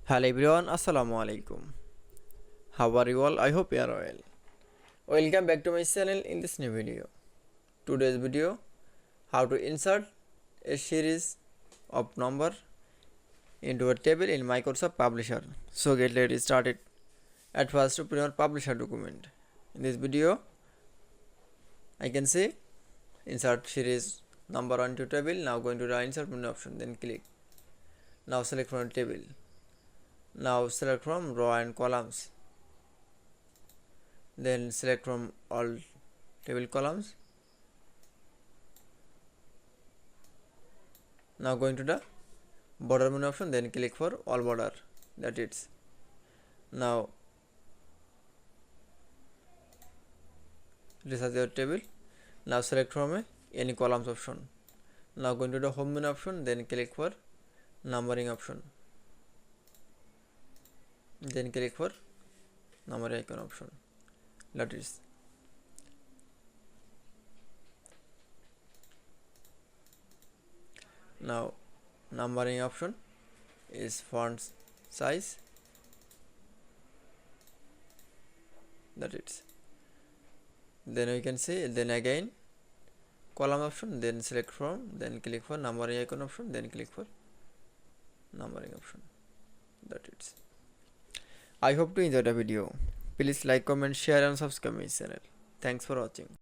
Hello everyone, Assalamu alaikum. How are you all? I hope you are well. Welcome back to my channel in this new video. Today's video, how to insert a series of number into a table in Microsoft Publisher. So get ready started. At first, open your Publisher document. In this video, I can say insert series number onto table. Now going to the insert menu option, then click. Now select from table. Now select from row and columns. Then select from all table columns. Now going to the border menu option, then click for all border. That it's. Now resize your table. Now select from any columns option. Now going to the home menu option, then click for numbering option. Then click for number icon option. That is. Now numbering option is font size. That is. Then we can say, then again column option, then select from, then click for numbering icon option, then click for numbering option. That is. I hope to enjoy the video. Please like, comment, share and subscribe my channel. Thanks for watching.